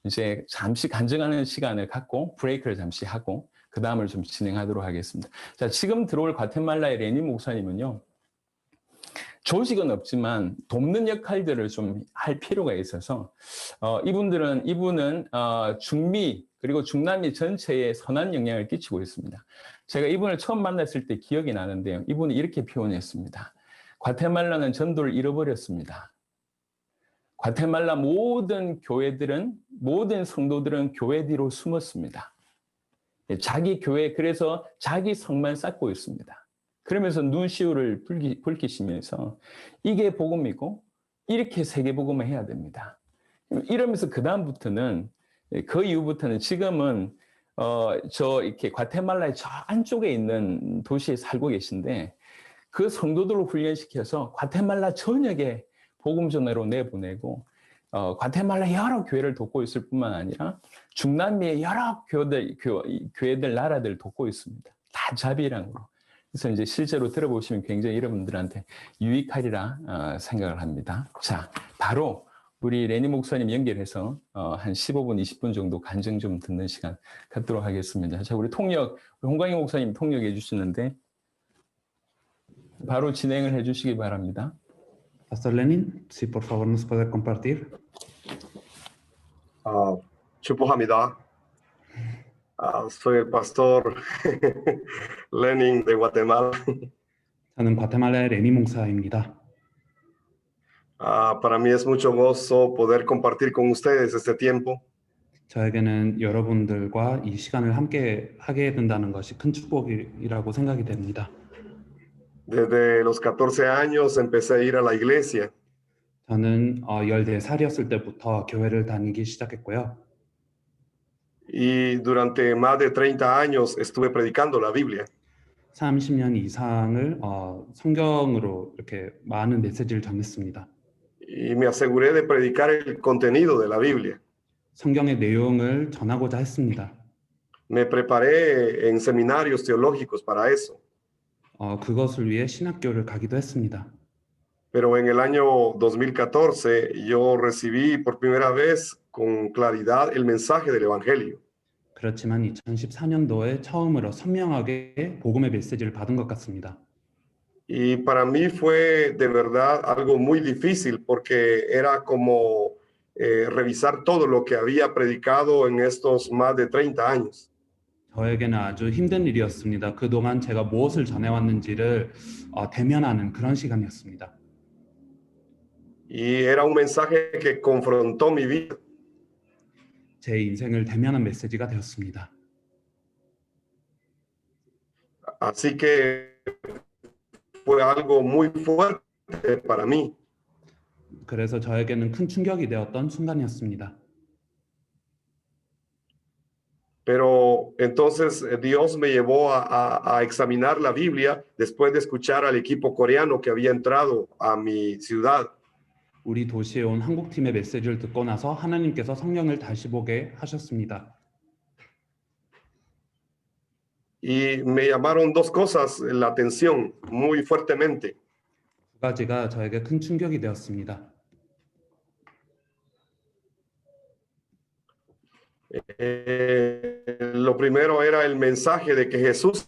이제 잠시 간증하는 시간을 갖고 브레이크를 잠시 하고 그 다음을 좀 진행하도록 하겠습니다. 자, 지금 들어올 과테말라의 레니 목사님은요. 조직은 없지만 돕는 역할들을 좀 할 필요가 있어서 이분은 중미 그리고 중남미 전체에 선한 영향을 끼치고 있습니다. 제가 이분을 처음 만났을 때 기억이 나는데요. 이분이 이렇게 표현했습니다. 과테말라는 전도를 잃어버렸습니다. 과테말라 모든 성도들은 교회 뒤로 숨었습니다. 자기 교회, 그래서 자기 성만 쌓고 있습니다. 그러면서 눈시울을 붉히시면서 이게 복음이고 이렇게 세계복음을 해야 됩니다. 이러면서 그 다음부터는 그 이후부터는 지금은 이렇게 과테말라의 저 안쪽에 있는 도시에 살고 계신데 그 성도들을 훈련시켜서 과테말라 전역에 복음 전회로 내보내고 과테말라 여러 교회를 돕고 있을 뿐만 아니라 중남미의 여러 교회들 나라들 돕고 있습니다. 다 자비랑으로. 그래서 이제 실제로 들어보시면 굉장히 여러분들한테 유익하리라 생각을 합니다. 자, 바로 우리 레니 목사님 연결해서 한 15분, 20분 정도 간증 좀 듣는 시간 갖도록 하겠습니다. 자, 우리 홍광희 목사님 통역해 주시는데 바로 진행을 해 주시기 바랍니다. Pastor Lenin, si por favor nos puede compartir. 축복합니다. Soy el pastor Lenin de Guatemala. 저는 과테말라의 레니 목사입니다. Para mí es mucho gozo poder compartir con ustedes este tiempo. 저에게는 여러분들과 이 시간을 함께 하게 된다는 것이 큰 축복이라고 생각이 됩니다. Desde los 14 años empecé a ir a la iglesia. 저는 14살이었을 때부터 교회를 다니기 시작했고요. Y durante más de 30 años estuve predicando la Biblia. 30년 이상을 성경으로 이렇게 많은 메시지를 전했습니다. Y me aseguré de predicar el contenido de la Biblia. 성경의 내용을 전하고자 했습니다. Me preparé en seminarios teológicos para eso. 그것을 위해 신학교를 가기도 했습니다. Pero en el año 2014 yo recibí por primera vez con claridad el mensaje del Evangelio. 그렇지만 2014년도에 처음으로 선명하게 복음의 메시지를 받은 것 같습니다. Y para mí fue de verdad algo muy difícil porque era como revisar todo lo que había predicado en estos más de 30 años. 저에게는 아주 힘든 일이었습니다. 그동안 제가 무엇을 전해왔는지를 대면하는 그런 시간이었습니다. Y era un mensaje que confrontó mi vida. 제 인생을 대면한 메시지가 되었습니다. Así que fue algo muy fuerte para mí. 그래서 저에게는 큰 충격이 되었던 순간이었습니다. Pero entonces Dios me llevó a examinar la Biblia después de escuchar al equipo coreano que había entrado a mi ciudad. 우리 도시에 온 한국팀의 메시지를 듣고 나서 하나님께서 성경을 다시 보게 하셨습니다. Y me llamaron dos cosas la atención muy fuertemente. 두 가지가 저에게 큰 충격이 되었습니다. Lo primero era el mensaje de que Jesús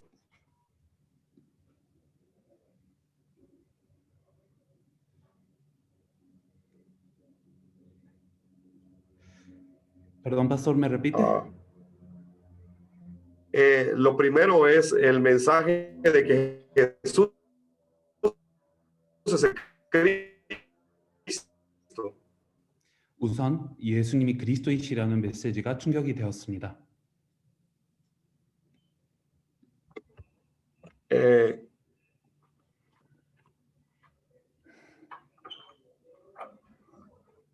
Perdón, pastor, ¿me repite? Lo primero es el mensaje de que Jesús es el Cristo. 우선 예수님이 그리스도이시라는 메시지가 충격이 되었습니다.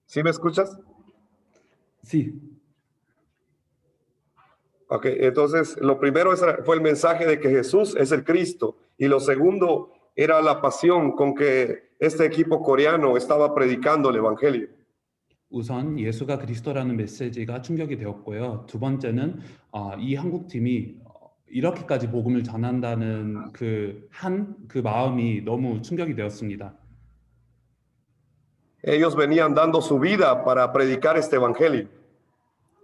¿Sí me escuchas? Sí. Okay, entonces lo primero fue el mensaje de que Jesús es el Cristo y lo segundo era la pasión con que este equipo coreano estaba predicando el Evangelio. 우선 예수가 그리스도라는 메시지가 충격이 되었고요. 두 번째는 이 한국팀이 이렇게까지 복음을 전한다는 그 마음이 너무 충격이 되었습니다. Ellos venían dando su vida para predicar este Evangelio.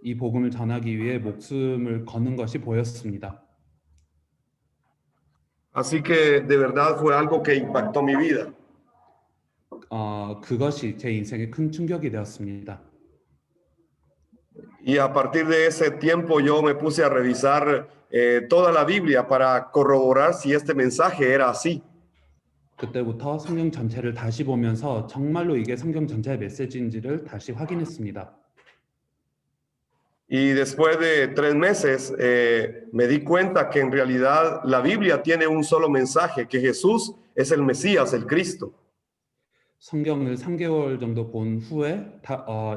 이 복음을 전하기 위해 목숨을 거는 것이 보였습니다. Así que de verdad fue algo que impactó mi vida. 그것이 제 인생에 큰 충격이 되었습니다. Y a partir de ese tiempo yo me puse a revisar toda la Biblia para corroborar si este mensaje era así. 그때부터 성경 전체를 다시 보면서 정말로 이게 성경 전체의 메시지인지를 다시 확인했습니다. Y después de 3 meses me di cuenta que en realidad la Biblia tiene un solo mensaje, que Jesús es el Mesías, el Cristo. 성경을 3개월 정도 본 후에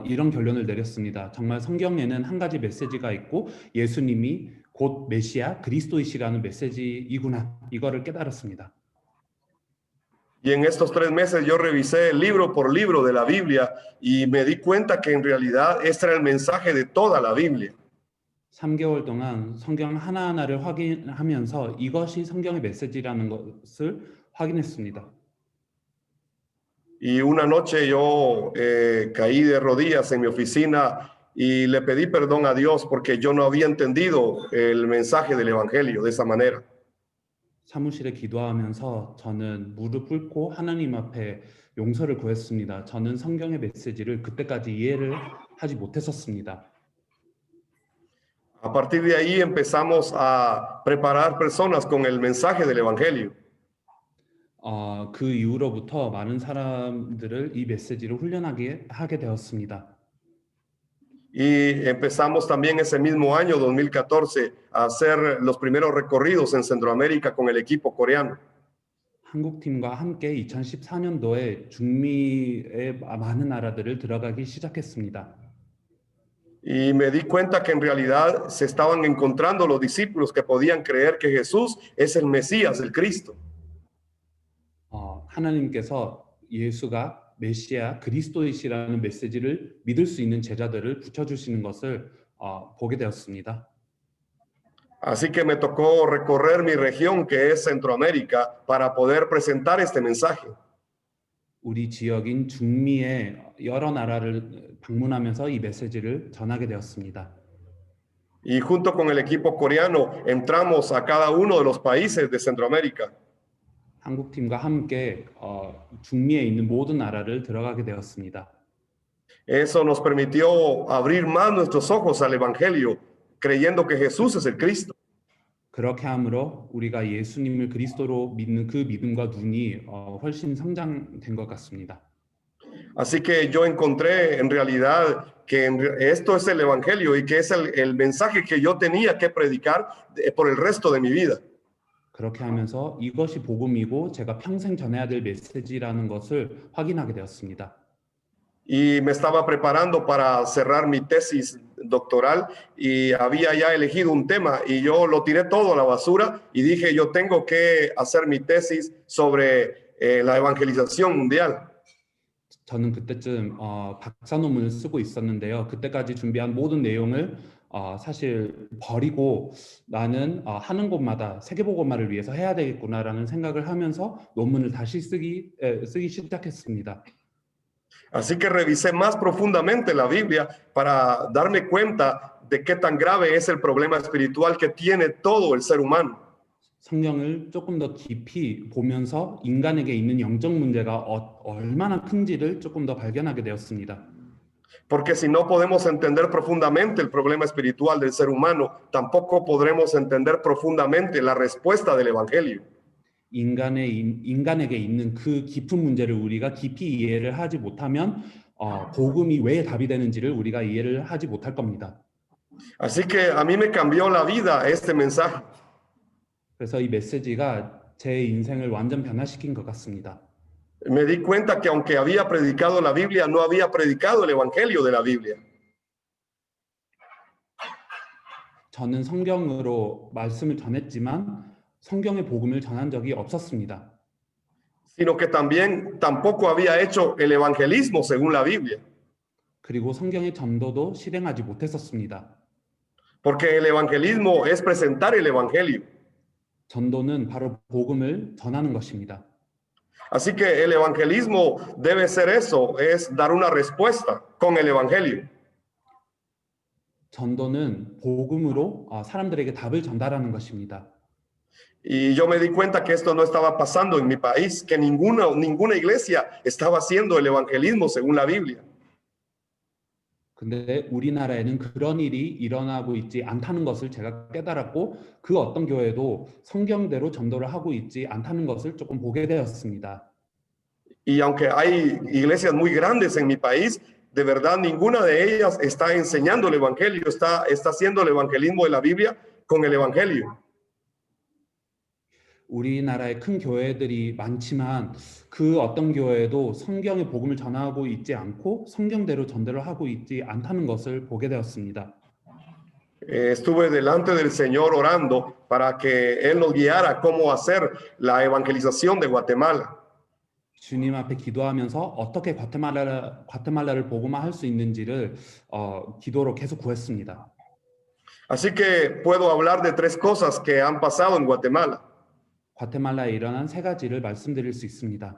이런 결론을 내렸습니다. 정말 성경에는 한 가지 메시지가 있고 예수님이 곧 메시아 그리스도이시라는 메시지이구나, 이거를 깨달았습니다. Y en estos 3 meses yo revisé libro por libro de la Biblia y me di cuenta que en realidad este era el mensaje de toda la Biblia. 3개월 동안 성경 하나하나를 확인하면서 이것이 성경의 메시지라는 것을 확인했습니다. Y una noche yo caí de rodillas en mi oficina y le pedí perdón a Dios porque yo no había entendido el mensaje del Evangelio de esa manera. 사무실에 기도하면서 저는 무릎 꿇고 하나님 앞에 용서를 구했습니다. 저는 성경의 메시지를 그때까지 이해를 하지 못했었습니다. A partir de ahí empezamos a preparar personas con el mensaje del Evangelio. 그 이후로부터 많은 사람들을 이 메시지로 훈련하게 하게 되었습니다. Y empezamos también ese mismo año, 2014, a hacer los primeros recorridos en Centroamérica con el equipo coreano. 한국 팀과 함께 2014년도에 중미의 많은 나라들을 들어가기 시작했습니다. Y me di cuenta que en realidad se estaban encontrando los discípulos que podían creer que Jesús es el Mesías, el Cristo. 하나님께서 예수가 메시아 그리스도이시라는 메시지를 믿을 수 있는 제자들을 붙여주시는 것을 보게 되었습니다. Así que me tocó recorrer mi región, que es Centroamérica, para poder presentar este mensaje. 우리 지역인 중미의 여러 나라를 방문하면서 이 메시지를 전하게 되었습니다. Y junto con el equipo coreano entramos a cada uno de los países de Centroamérica. 한국 팀과 함께 중미에 있는 모든 나라를 들어가게 되었습니다. Eso nos permitió abrir más nuestros ojos al Evangelio, creyendo que Jesús es el Cristo. 그렇게 함으로 우리가 예수님을 그리스도로 믿는 그 믿음과 눈이 훨씬 성장된 것 같습니다. Así que yo encontré en realidad que esto es el Evangelio y que es el mensaje que yo tenía que predicar por el resto de mi vida. 그렇게 하면서 이것이 복음이고 제가 평생 전해야 될 메시지라는 것을 확인하게 되었습니다. Y me estaba preparando para cerrar mi tesis doctoral y había ya elegido un tema y yo lo tiré todo a la basura y dije yo tengo que hacer mi tesis sobre la evangelización mundial. 저는 그때쯤 박사 논문을 쓰고 있었는데요. 그때까지 준비한 모든 내용을 사실 버리고 나는 하는 곳마다 세계복음화를 위해서 해야 되겠구나라는 생각을 하면서 논문을 다시 쓰기 시작했습니다. Así que revisé más profundamente la Biblia para darme cuenta de qué tan grave es el problema espiritual que tiene todo el ser humano. 성경을 조금 더 깊이 보면서 인간에게 있는 영적 문제가 얼마나 큰지를 조금 더 발견하게 되었습니다. Porque si no podemos entender profundamente el problema espiritual del ser humano, tampoco podremos entender profundamente la respuesta del Evangelio. 인간에게 있는 그 깊은 문제를 우리가 깊이 이해를 하지 못하면 복음이 왜 답이 되는지를 우리가 이해를 하지 못할 겁니다. Así que a mí me cambió la vida este mensaje. 그래서 이 메시지가 제 인생을 완전 변화시킨 것 같습니다. Me di cuenta que aunque había predicado la Biblia, no había predicado el Evangelio de la Biblia. 저는 성경으로 말씀을 전했지만 성경의 복음을 전한 적이 없었습니다. Sino que también tampoco había hecho el evangelismo según la Biblia. 그리고 성경의 전도도 실행하지 못했었습니다. Porque el evangelismo es presentar el Evangelio. 전도는 바로 복음을 전하는 것입니다. Así que el evangelismo debe ser eso, es dar una respuesta con el Evangelio. 전도는 복음으로 사람들에게 답을 전달하는 것입니다. Y yo me di cuenta que esto no estaba pasando en mi país, que ninguna iglesia estaba haciendo el evangelismo según la Biblia. 근데 우리나라에는 그런 일이 일어나고 있지 않다는 것을 제가 깨달았고 그 어떤 교회도 성경대로 전도를 하고 있지 않다는 것을 조금 보게 되었습니다. Y aunque hay iglesias muy grandes en mi país, de verdad ninguna de ellas está enseñando el evangelio, está haciendo el evangelismo de la Biblia con el evangelio. 우리나라에 큰 교회들이 많지만 그 어떤 교회도 성경의 복음을 전하고 있지 않고 성경대로 전도를 하고 있지 않다는 것을 보게 되었습니다. Estuve delante del Señor orando para que Él nos guiara cómo hacer la evangelización de Guatemala. 주님 앞에 기도하면서 어떻게 과테말라를 복음화할 수 있는지를 기도로 계속 구했습니다. Así que puedo hablar de tres cosas que han pasado en Guatemala. 과테말라에 일어난 세 가지를 말씀드릴 수 있습니다.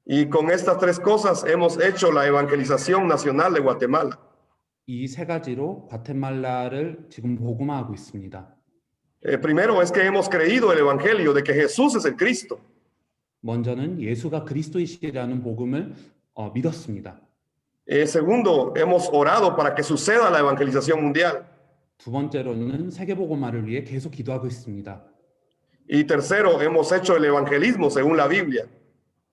Y con estas tres cosas hemos hecho la evangelización nacional de Guatemala. 이 세 가지로 과테말라를 지금 복음화하고 있습니다. Primero es que hemos creído el evangelio de que Jesús es el Cristo. 먼저는 예수가 그리스도이시라는 복음을 믿었습니다. Segundo, hemos orado para que suceda la evangelización mundial. 두 번째로는 세계 복음화를 위해 계속 기도하고 있습니다. Y tercero, hemos hecho el evangelismo según la Biblia.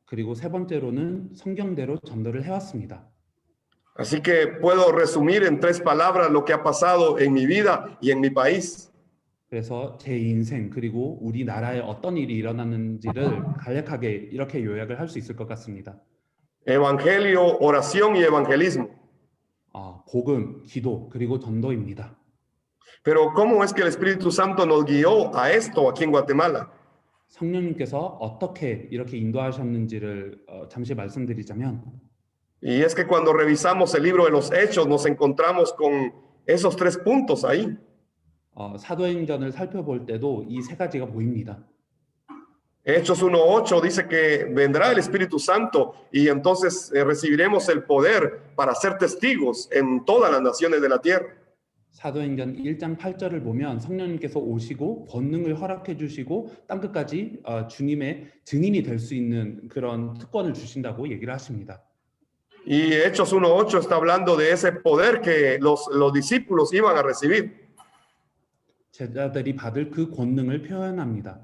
그리고 세 번째로는 성경대로 전도를 해왔습니다. Así que puedo resumir en tres palabras lo que ha pasado en mi vida y en mi país. 그래서 제 인생 그리고 우리나라에 어떤 일이 일어났는지를 간략하게 이렇게 요약을 할 수 있을 것 같습니다. Evangelio, oración y evangelismo. 복음, 기도 그리고 전도입니다. Pero ¿cómo es que el Espíritu Santo nos guió a esto aquí en Guatemala? 성령님께서 어떻게 이렇게 인도하셨는지를 잠시 말씀드리자면 Y es que cuando revisamos el libro de los Hechos nos encontramos con esos tres puntos ahí. 사도행전을 살펴볼 때도 이 세 가지가 보입니다. Hechos 1:8 dice que vendrá el Espíritu Santo y entonces recibiremos el poder para ser testigos en todas las naciones de la tierra. 사도행전 1장 8절을 보면 성령님께서 오시고 권능을 허락해 주시고 땅끝까지 주님의 증인이 될 수 있는 그런 특권을 주신다고 얘기를 하십니다. Y Hechos 1:8 está hablando de ese poder que los discípulos iban a recibir. 제자들이 받을 그 권능을 표현합니다.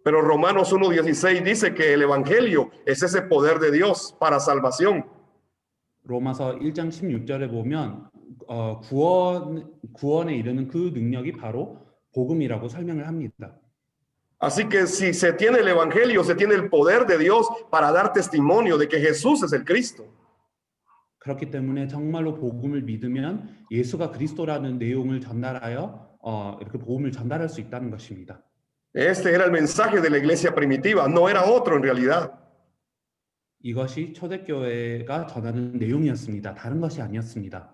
Pero Romanos 1:16 dice que el evangelio es ese poder de Dios para salvación. 로마서 1장 16절에 보면 구원에 이르는 그 능력이 바로 복음이라고 설명을 합니다. Así que si se tiene el evangelio, se tiene el poder de Dios para dar testimonio de que Jesús es el Cristo. 그렇기 때문에 정말로 복음을 믿으면 예수가 그리스도라는 내용을 전달하여 이렇게 복음을 전달할 수 있다는 것입니다. Este era el mensaje de la iglesia primitiva, no era otro en realidad. 이것이 초대교회가 전하는 내용이었습니다. 다른 것이 아니었습니다.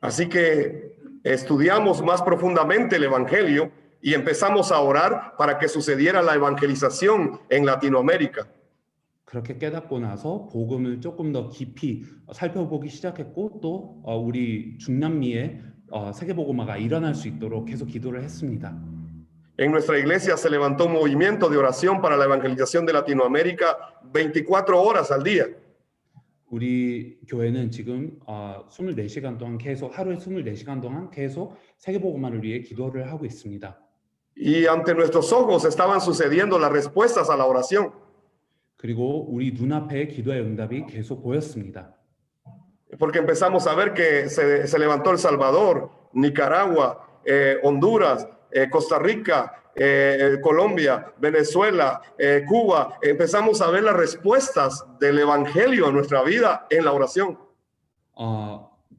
Así que estudiamos más profundamente el evangelio y empezamos a orar para que sucediera la evangelización en Latinoamérica. 그렇게 깨닫고 나서 복음을 조금 더 깊이 살펴보기 시작했고 또 우리 중남미에 세계 복음화가 일어날 수 있도록 계속 기도를 했습니다. En nuestra iglesia se levantó un movimiento de oración para la evangelización de Latinoamérica 24 horas al día. 우리 교회는 지금 24시간 동안 계속 하루에 24시간 동안 계속 세계 복음화를 위해 기도를 하고 있습니다. Y ante nuestros ojos estaban sucediendo las respuestas a la oración. 그리고 우리 눈앞에 기도의 응답이 계속 보였습니다. Porque empezamos a ver que se levantó El Salvador, Nicaragua, Honduras, Costa Rica, Colombia, Venezuela, Cuba. Empezamos a ver las respuestas del evangelio en nuestra vida en la oración.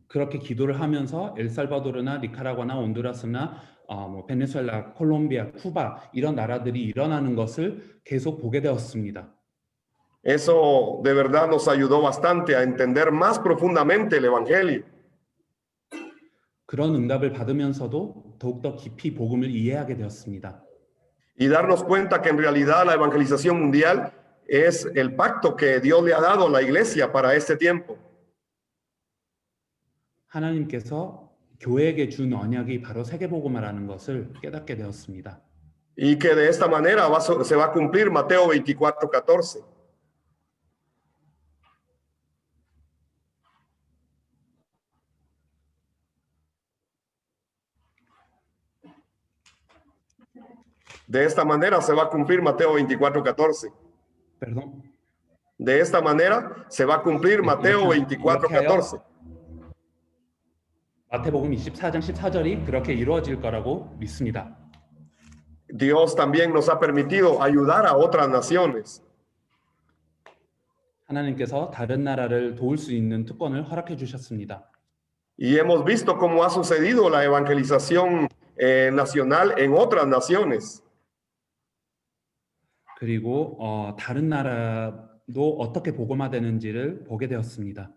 그렇게 기도를 하면서 엘살바도르나 니카라과나 온두라스나 베네수엘라, 콜롬비아, 쿠바 이런 나라들이 일어나는 것을 계속 보게 되었습니다. Eso de verdad nos ayudó bastante a entender más profundamente el evangelio. 그런 응답을 받으면서도 더욱더 깊이 복음을 이해하게 되었습니다. Y darnos cuenta que en realidad la evangelización mundial es el pacto que Dios le ha dado a la iglesia para este tiempo. 하나님께서 교회에게 준 언약이 바로 세계복음화라는 것을 깨닫게 되었습니다. y que de esta manera se va a cumplir Mateo 24:14. De esta manera se va a cumplir Mateo 24:14. Perdón. De esta manera se va a cumplir Mateo 24:14. 마태복음 24장 14절이 그렇게 이루어질 거라고 믿습니다. Dios también nos ha permitido ayudar a otras naciones. 하나님께서 다른 나라를 도울 수 있는 특권을 허락해 주셨습니다. Y hemos visto cómo ha sucedido la evangelización nacional en otras naciones. 그리고 다른 나라도 어떻게 복음화되는지를 보게 되었습니다.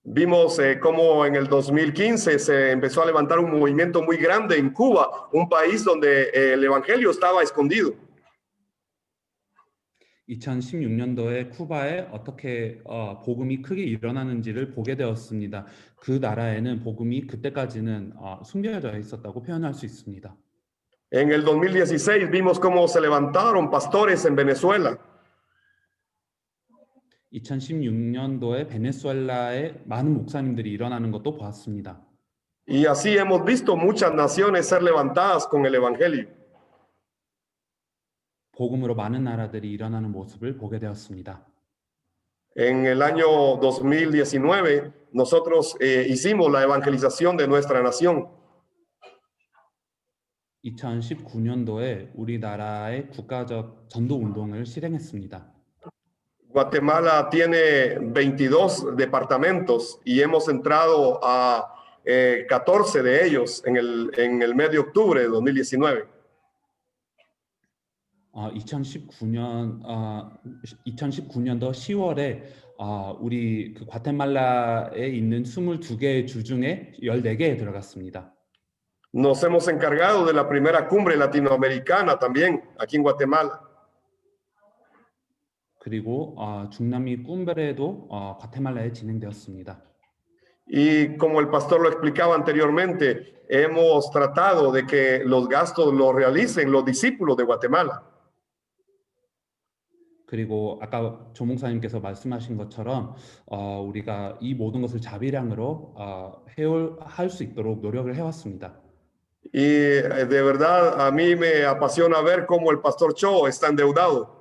Vimos cómo en el 2015 se empezó a levantar un movimiento muy grande en Cuba, un país donde el evangelio estaba escondido. 2016년도에 쿠바에 어떻게 복음이 크게 일어나는지를 보게 되었습니다. 그 나라에는 복음이 그때까지는 숨겨져 있었다고 표현할 수 있습니다. En el 2016 vimos cómo se levantaron pastores en Venezuela. 2016년도에 베네수엘라에 많은 목사님들이 일어나는 것도 보았습니다. Y así hemos visto muchas naciones ser levantadas con el evangelio. 복음으로 많은 나라들이 일어나는 모습을 보게 되었습니다. En el año 2019 nosotros hicimos la evangelización de nuestra nación. 2019년도에 우리나라의 국가적 전도 운동을 실행했습니다. Guatemala tiene 22 departamentos y hemos entrado a 14 de ellos en el mes de octubre de 2019. 2019년도 10월에 우리 그 과테말라에 있는 22개의 주 중에 14개에 들어갔습니다. Nos hemos encargado de la primera cumbre latinoamericana también aquí en Guatemala. 그리고 중남미 쿰베레도 과테말라에 진행되었습니다. Y como el pastor lo explicaba anteriormente, hemos tratado de que los gastos los realicen los discípulos de Guatemala. 그리고 아까 조 목사님께서 말씀하신 것처럼 우리가 이 모든 것을 자비량으로 할 수 있도록 노력을 해왔습니다. Y de verdad a mí me apasiona ver cómo el pastor Cho está endeudado.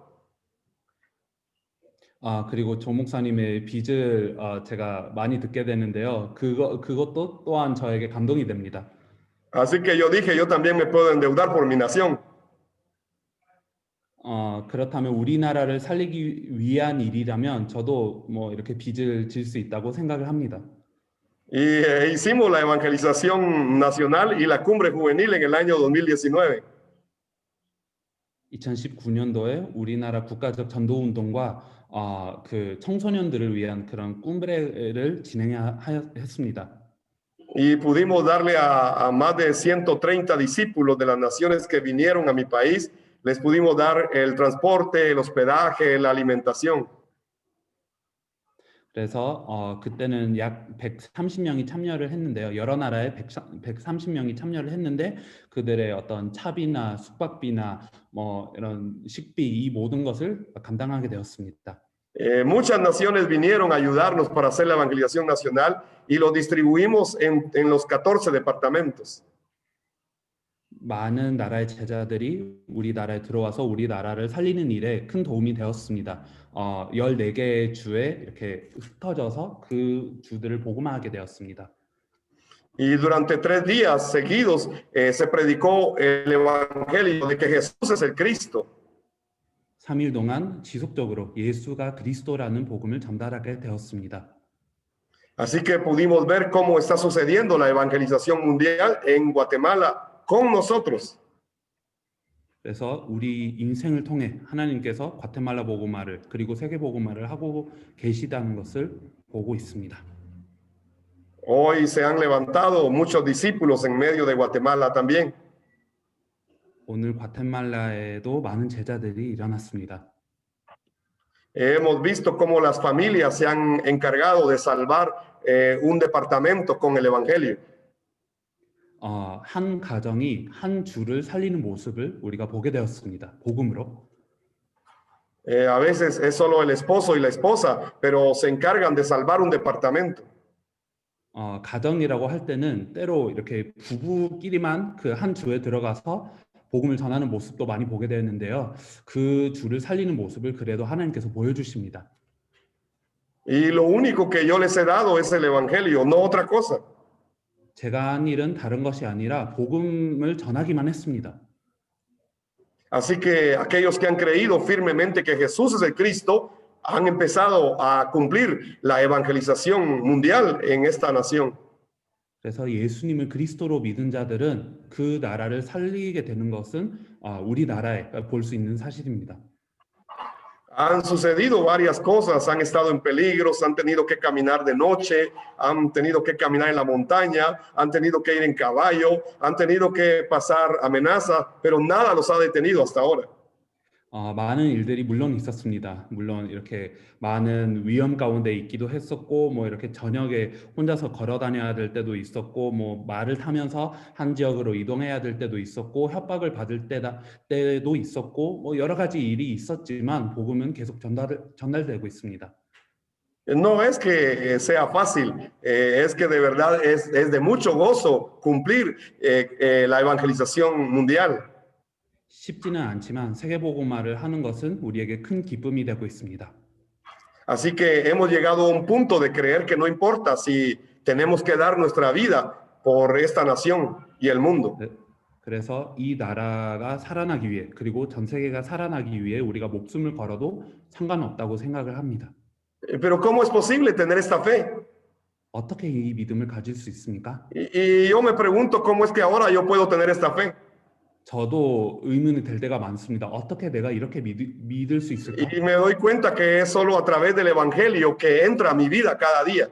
그리고 조 목사님의 빚을 제가 많이 듣게 되는데요. 그것도 또한 저에게 감동이 됩니다. Así que yo dije, yo también me puedo endeudar por mi nación. 그렇다면 우리나라를 살리기 위한 일이라면 저도 뭐 이렇게 빚을 질 수 있다고 생각을 합니다. Y hicimos la evangelización nacional y la cumbre juvenil en el año 2019. 2019년도에 우리나라 국가적 전도 운동과 그 청소년들을 위한 그런 꿈브레를 진행했습니다. Y pudimos darle a más de 130 discípulos de las naciones que vinieron a mi país, les pudimos dar el transporte, el hospedaje, la alimentación. 그래서 그때는 약 130명이 참여를 했는데요. 여러 나라에 130명이 참여를 했는데 그들의 어떤 차비나 숙박비나 뭐 이런 식비 이 모든 것을 감당하게 되었습니다. Muchas naciones vinieron a ayudarnos para hacer la evangelización nacional y lo distribuimos en los 14 departamentos. 많은 나라의 제자들이 우리나라에 들어와서 우리나라를 살리는 일에 큰 도움이 되었습니다. 14개의 주에 이렇게 흩어져서 그 주들을 복음화하게 되었습니다. Y durante 3 días seguidos se predicó el evangelio de que Jesús es el Cristo. 3일 동안 지속적으로 예수가 그리스도라는 복음을 전달하게 되었습니다. Así que pudimos ver cómo está sucediendo la evangelización mundial en Guatemala con nosotros. 그래서 우리 인생을 통해 하나님께서 과테말라 복음화를 그리고 세계 복음화를 하고 계시다는 것을 보고 있습니다. Hoy se han levantado muchos discípulos en medio de Guatemala también. 오늘 과테말라에도 많은 제자들이 일어났습니다. Hemos visto cómo las familias se han encargado de salvar un departamento con el evangelio. 한 가정이 한 주를 살리는 모습을 우리가 보게 되었습니다. 복음으로. A veces es solo el esposo y la esposa, pero se encargan de salvar un departamento. 가정이라고 할 때는 때로 이렇게 부부끼리만 그 한 주에 들어가서 복음을 전하는 모습도 많이 보게 되는데요. 그 주를 살리는 모습을 그래도 하나님께서 보여주십니다. Y lo único que yo les he dado es el evangelio, no otra cosa. 제가 한 일은 다른 것이 아니라 복음을 전하기만 했습니다. Así que aquellos que han creído firmemente que Jesús es el Cristo han empezado a cumplir la evangelización mundial en esta nación. 그래서 예수님을 그리스도로 믿은 자들은 그 나라를 살리게 되는 것은 우리나라에 볼 수 있는 사실입니다. Han sucedido varias cosas, han estado en peligros, han tenido que caminar de noche, han tenido que caminar en la montaña, han tenido que ir en caballo, han tenido que pasar amenazas, pero nada los ha detenido hasta ahora. 많은 일들이 물론 있었습니다. 물론 이렇게 많은 위험 가운데 있기도 했었고, 뭐 이렇게 저녁에 혼자서 걸어 다녀야 될 때도 있었고, 뭐 말을 타면서 한 지역으로 이동해야 될 때도 있었고, 협박을 받을 때도 있었고, 뭐 여러 가지 일이 있었지만 복음은 계속 전달되고 있습니다. No es que sea fácil, es que de verdad es de mucho gozo cumplir la evangelización mundial. 쉽지는 않지만 세계복음화를 하는 것은 우리에게 큰 기쁨이 되고 있습니다. Así que hemos llegado a un punto de creer que no importa si tenemos que dar nuestra vida por esta nación y el mundo. 그래서 이 나라가 살아나기 위해 그리고 전 세계가 살아나기 위해 우리가 목숨을 걸어도 상관없다고 생각을 합니다. Pero ¿cómo es posible tener esta fe? 어떻게 이 믿음을 가질 수 있습니까? Y yo me pregunto cómo es que ahora yo puedo tener esta fe. 저도 의문이 될 때가 많습니다. 어떻게 내가 이렇게 믿을 수 있을까? Y me doy cuenta que es solo a través del evangelio que entra a mi vida cada día.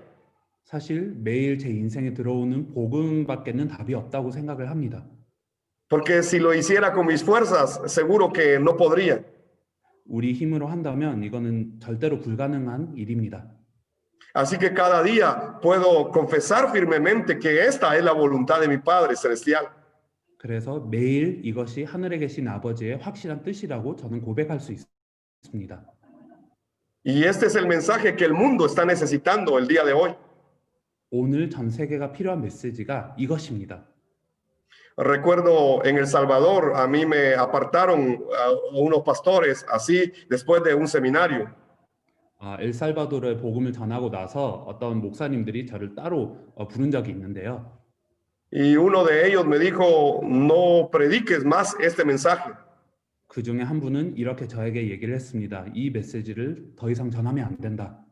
사실 매일 제 인생에 들어오는 복음밖에는 답이 없다고 생각을 합니다. Porque si lo hiciera con mis fuerzas, seguro que no podría. 우리 힘으로 한다면 이거는 절대로 불가능한 일입니다. Así que cada día puedo confesar firmemente que esta es la voluntad de mi Padre Celestial. 그래서 매일 이것이 하늘에 계신 아버지의 확실한 뜻이라고 저는 고백할 수 있습니다. Y este es el mensaje que el mundo está necesitando el día de hoy. 오늘 전 세계가 필요한 메시지가 이것입니다. Recuerdo en El Salvador, a mí me apartaron a unos pastores así después de un seminario. 엘살바도르에 복음을 전하고 나서 어떤 목사님들이 저를 따로 부른 적이 있는데요. Y uno de ellos me dijo, no prediques más este mensaje. 그 중에 한 분은 이렇게 저에게 얘기를 했습니다. 이 메시지를 더 이상 전하면 안 된다.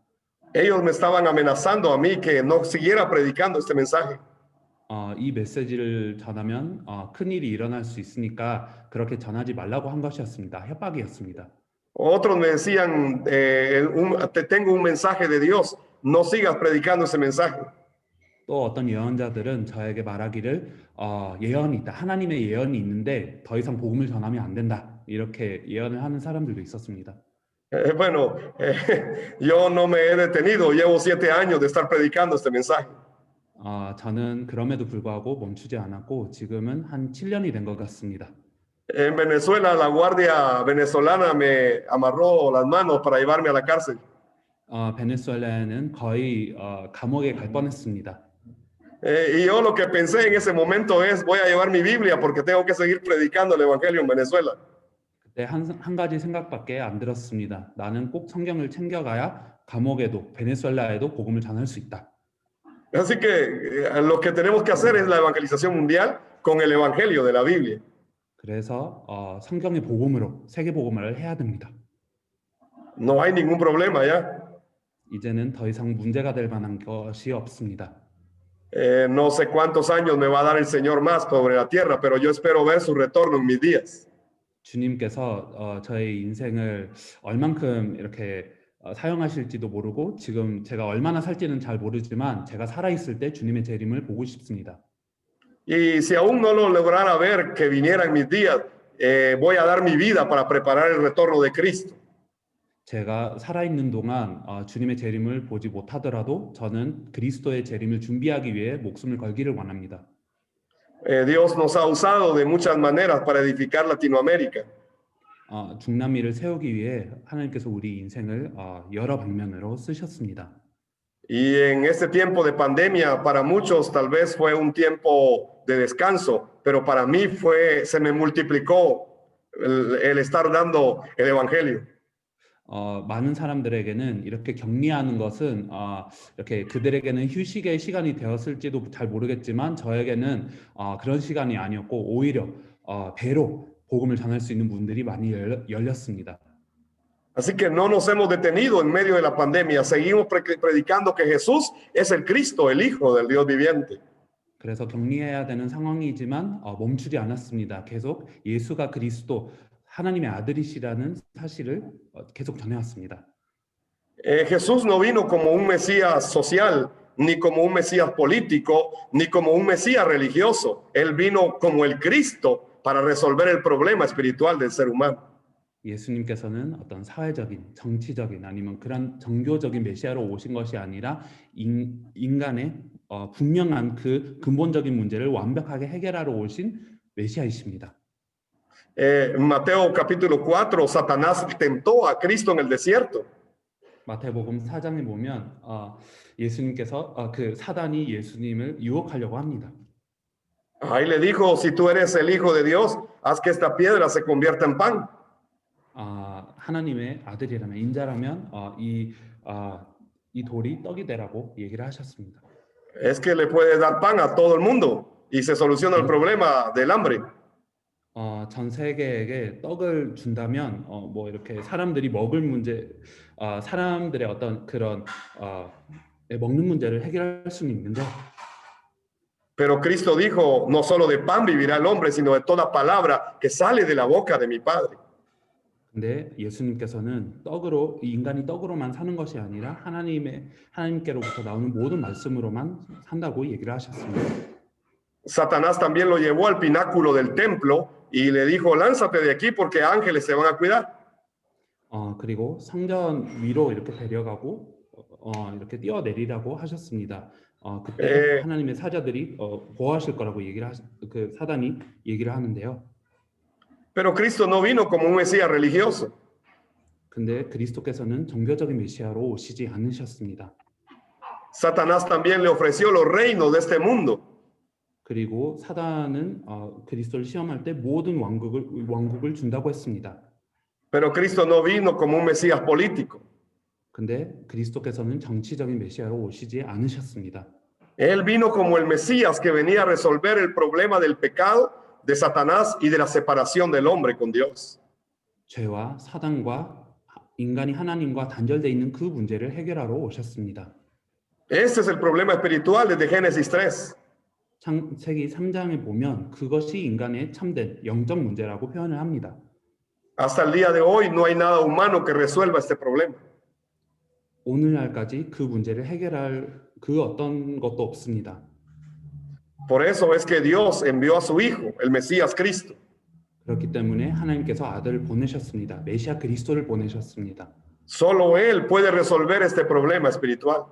Ellos me estaban amenazando a mí que no siguiera predicando este mensaje. 이 메시지를 전하면 큰일이 일어날 수 있으니까 그렇게 전하지 말라고 한 것이었습니다. 협박이었습니다. Otros me decían, te tengo un mensaje de Dios, no sigas predicando ese mensaje. 또 어떤 예언자들은 저에게 말하기를 예언이 있다. 하나님의 예언이 있는데 더 이상 복음을 전하면 안 된다. 이렇게 예언을 하는 사람들도 있었습니다. Bueno, yo no me he detenido, llevo 7 años de estar predicando este mensaje. 저는 그럼에도 불구하고 멈추지 않았고 지금은 한 7년이 된 것 같습니다. En Venezuela, la guardia venezolana me amarró las manos para llevarme a la cárcel. 베네수엘라에는 거의 감옥에 갈 뻔했습니다. Y yo lo que pensé en ese momento es, voy a llevar mi Biblia porque tengo que seguir predicando el Evangelio en Venezuela. 그때 한 가지 생각밖에 안 들었습니다. 나는 꼭 성경을 챙겨가야 감옥에도 베네수엘라에도 복음을 전할 수 있다. Así que lo que tenemos que hacer es la evangelización mundial con el Evangelio de la Biblia. 그래서 성경의 복음으로 세계 복음화를 해야 됩니다. No hay ningún problema ya. 이제는 더 이상 문제가 될 만한 것이 없습니다. No sé cuántos años me va a dar el Señor más sobre la tierra, pero yo espero ver su retorno en mis días. 주님께서 저의 인생을 얼만큼 이렇게 사용하실지도 모르고 지금 제가 얼마나 살지는 잘 모르지만 제가 살아있을 때 주님의 재림을 보고 싶습니다. Y si aún no lo lograra ver que viniera en mis días, voy a dar mi vida para preparar el retorno de Cristo. 제가 살아있는 동안 주님의 재림을 보지 못하더라도 저는 그리스도의 재림을 준비하기 위해 목숨을 걸기를 원합니다. Dios nos ha usado de muchas maneras para edificar Latinoamérica. 중남미를 세우기 위해 하나님께서 우리 인생을 여러 방면으로 쓰셨습니다. Y en este tiempo de pandemia, para muchos tal vez fue un tiempo de descanso, pero para mí se me multiplicó el estar dando el evangelio. 많은 사람들에게는 이렇게 격리하는 것은 이렇게 그들에게는 휴식의 시간이 되었을지도 잘 모르겠지만 저에게는 그런 시간이 아니었고 오히려 배로 복음을 전할 수 있는 문들이 많이 열렸습니다. Así que no nos hemos detenido en medio de la pandemia. Seguimos predicando que Jesús es el Cristo, el Hijo del Dios viviente. 그래서 격리해야 되는 상황이지만 멈추지 않았습니다. 계속 예수가 그리스도 하나님의 아들이시라는 사실을 계속 전해왔습니다. Jesús no vino como un Mesías social, ni como un Mesías político, ni como un Mesías religioso. Él vino como el Cristo para resolver el problema espiritual del ser humano. 예수님께서는 어떤 사회적인, 정치적인 아니면 그런 종교적인 메시아로 오신 것이 아니라 인간의 분명한 그 근본적인 문제를 완벽하게 해결하러 오신 메시아이십니다. Mateo capítulo 4, Satanás tentó a Cristo en el desierto. 마태복음 4장에 보면 예수님께서 그 사단이 예수님을 유혹하려고 합니다. Ahí le dijo, si tú eres el Hijo de Dios, haz que esta piedra se convierta en pan. 하나님의 아들이라면 인자라면 이 돌이 떡이 되라고 얘기를 하셨습니다. Es que le puede dar pan a todo el mundo y se soluciona el problema del hambre. 전 세계에게 떡을 준다면 뭐 이렇게 사람들이 먹을 문제, 사람들의 어떤 그런 먹는 문제를 해결할 수는 있는데. Pero Cristo dijo, no solo de pan vivirá el hombre, sino de toda palabra que sale de la boca de mi Padre. 근데 예수님께서는 떡으로 인간이 떡으로만 사는 것이 아니라 하나님께로부터 나오는 모든 말씀으로만 산다고 얘기를 하셨습니다. Satanás también lo llevó al pináculo del templo y le dijo, lánzate de aquí porque ángeles se van a cuidar. 그리고 성전 위로 이렇게 데려가고 이렇게 뛰어내리라고 하셨습니다. 그때 하나님의 사자들이 보호하실 거라고 그 사단이 얘기를 하는데요. Pero Cristo no vino como un Mesías religioso. 근데 그리스도께서는 종교적인 메시아로 오시지 않으셨습니다. Satanás también le ofreció los reinos de este mundo. 그리고 사단은 그리스도를 시험할 때 모든 왕국을 준다고 했습니다. Pero Cristo no vino como un Mesías político. 근데 그리스도께서는 정치적인 메시아로 오시지 않으셨습니다. Él vino como el Mesías que venía a resolver el problema del pecado, de Satanás y de la separación del hombre con Dios. 죄와 사단과 인간이 하나님과 단절되어 있는 그 문제를 해결하러 오셨습니다. Ese es el problema espiritual desde Génesis 3. 창세기 3장에 보면 그것이 인간의 참된 영적 문제라고 표현을 합니다. Hasta el día de hoy no hay nada humano que resuelva este problema. 오늘날까지 그 문제를 해결할 그 어떤 것도 없습니다. Por eso es que Dios envió a su Hijo, el Mesías Cristo. 그렇기 때문에 하나님께서 아들을 보내셨습니다. 메시아 그리스도를 보내셨습니다. Solo Él puede resolver este problema espiritual.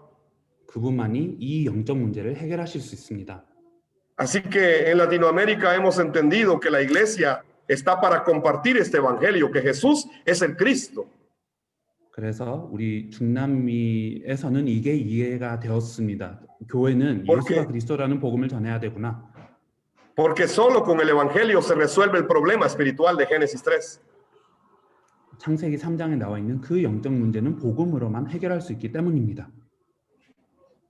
그분만이 이 영적 문제를 해결하실 수 있습니다. Así que en Latinoamérica hemos entendido que la iglesia está para compartir este evangelio, que Jesús es el Cristo. 그래서 우리 중남미에서는 이게 이해가 되었습니다. 교회는 예수가 그리스도라는 복음을 전해야 되구나. Porque solo con el evangelio se resuelve el problema espiritual de Génesis 3. 창세기 3장에 나와 있는 그 영적 문제는 복음으로만 해결할 수 있기 때문입니다.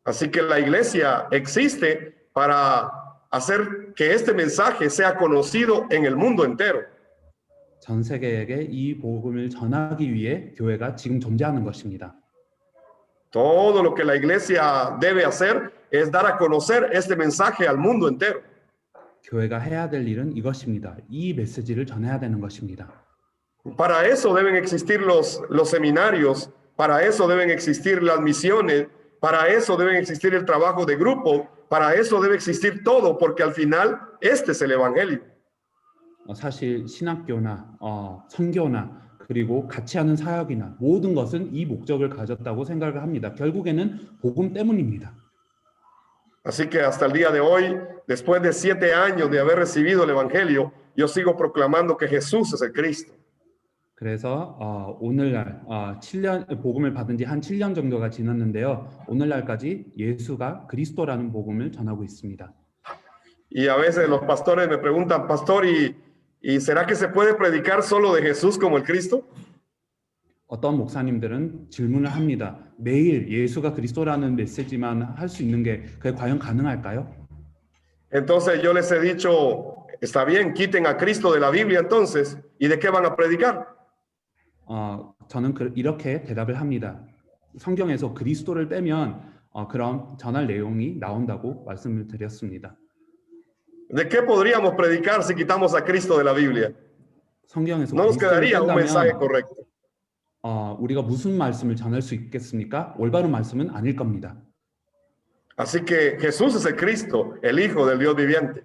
Así que la iglesia existe para hacer que este mensaje sea conocido en el mundo entero. 전 세계에게 이 복음을 전하기 위해 교회가 지금 존재하는 것입니다. Todo lo que la iglesia debe hacer es dar a conocer este mensaje al mundo entero. 교회가 해야 될 일은 이것입니다. 이 메시지를 전해야 되는 것입니다. Para eso deben existir los seminarios, para eso deben existir las misiones, para eso deben existir el trabajo de grupo, para eso debe existir todo, porque al final este es el evangelio. 사실 신학교나 선교나 그리고 같이 하는 사역이나 모든 것은 이 목적을 가졌다고 생각을 합니다. 결국에는 복음 때문입니다. Así que hasta el día de hoy después de 7 años de haber recibido el Evangelio, yo sigo proclamando que Jesús es el Cristo. 그래서 오늘날 7년 복음을 받은 지 한 7년 정도가 지났는데요. 오늘날까지 예수가 그리스도라는 복음을 전하고 있습니다. Y a veces los pastores me preguntan, pastor, ¿y será que se puede predicar solo de Jesús como el Cristo? 어떤 목사님들은 질문을 합니다. 매일 예수가 그리스도라는 메시지만 할 수 있는 게 그게 과연 가능할까요? Entonces yo les he dicho, está bien, quiten a Cristo de la Biblia entonces, ¿y de qué van a predicar? 저는 이렇게 대답을 합니다. 성경에서 그리스도를 빼면 그런 전할 내용이 나온다고 말씀을 드렸습니다. ¿De qué podríamos predicar si quitamos a Cristo de la Biblia? 성경에서 No nos 그리스도를 quedaría un mensaje 뺀다면 correcto. 우리가 무슨 말씀을 전할 수 있겠습니까? 올바른 말씀은 아닐 겁니다. Así que Jesús es el Cristo, el Hijo del Dios viviente.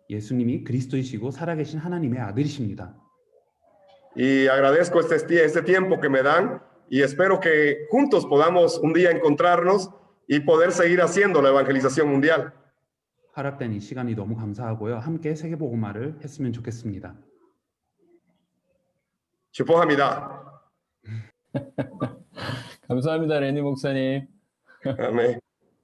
예수님이 그리스도이시고 살아계신 하나님의 아들이십니다. Y agradezco este tiempo que me dan y espero que juntos podamos un día encontrarnos y poder seguir haciendo la evangelización mundial. 허락된 이 시간이 너무 감사하고요. 함께 세계복음화를 했으면 좋겠습니다. 축복합니다. 감사합니다, 레니 목사님. 아멘.